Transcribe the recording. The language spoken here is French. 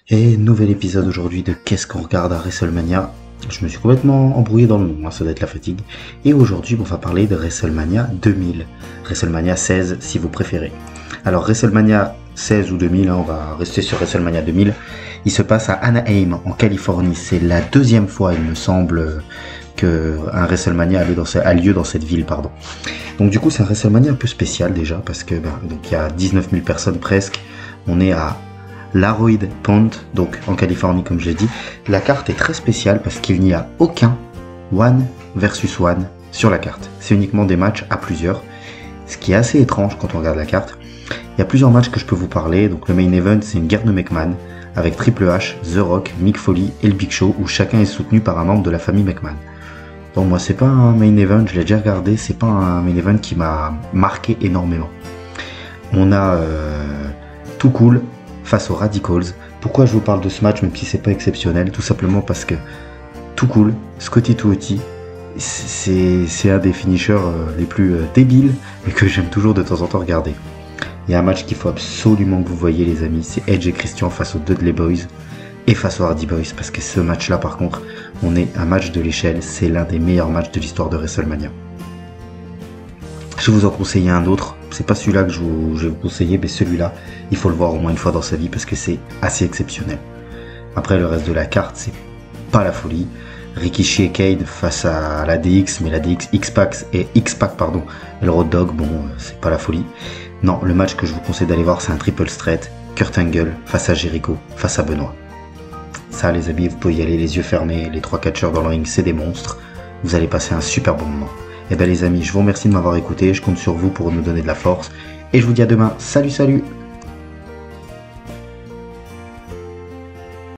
Et nouvel épisode aujourd'hui de Qu'est-ce qu'on regarde à WrestleMania. Je me suis complètement embrouillé dans le nom, hein, ça doit être la fatigue. Et aujourd'hui, on va parler de WrestleMania 2000. WrestleMania 16 si vous préférez. Alors WrestleMania 16 ou 2000, hein, on va rester sur WrestleMania 2000. Il se passe à Anaheim, en Californie. C'est la deuxième fois, il me semble, qu'un WrestleMania a lieu dans cette ville. Donc du coup, c'est un WrestleMania un peu spécial déjà, parce que donc, il y a 19 000 personnes presque. On est à l'Arrowhead Pond, donc en Californie comme je l'ai dit. La carte est très spéciale parce qu'il n'y a aucun one versus one sur la carte. C'est uniquement des matchs à plusieurs, ce qui est assez étrange quand on regarde la carte. Il y a plusieurs matchs que je peux vous parler. Donc le main event, c'est une guerre de McMahon avec Triple H, The Rock, Mick Foley et le Big Show, où chacun est soutenu par un membre de la famille McMahon. Donc moi, c'est pas un main event, je l'ai déjà regardé, c'est pas un main event qui m'a marqué énormément. On a Too Cool face aux Radicals. Pourquoi je vous parle de ce match même si c'est pas exceptionnel? Tout simplement parce que Too Cool, Scotty 2Hotty, c'est un des finishers les plus débiles et que j'aime toujours de temps en temps regarder. Il y a un match qu'il faut absolument que vous voyez les amis, c'est Edge et Christian face aux Dudley Boys et face aux Hardy Boys, parce que ce match là par contre, on est un match de l'échelle, c'est l'un des meilleurs matchs de l'histoire de WrestleMania. Je vais vous en conseiller un autre, c'est pas celui-là que je vais vous conseiller, mais celui-là, il faut le voir au moins une fois dans sa vie parce que c'est assez exceptionnel. Après le reste de la carte, c'est pas la folie. Rikishi et Kane face à la DX, mais la DX X-Pac et le Road Dogg, bon, c'est pas la folie. Non, le match que je vous conseille d'aller voir, c'est un triple threat, Kurt Angle face à Jericho, face à Benoit. Ça les amis, vous pouvez y aller les yeux fermés, les trois catcheurs dans le ring, c'est des monstres. Vous allez passer un super bon moment. Et bien les amis, je vous remercie de m'avoir écouté, je compte sur vous pour nous donner de la force. Et je vous dis à demain, salut salut!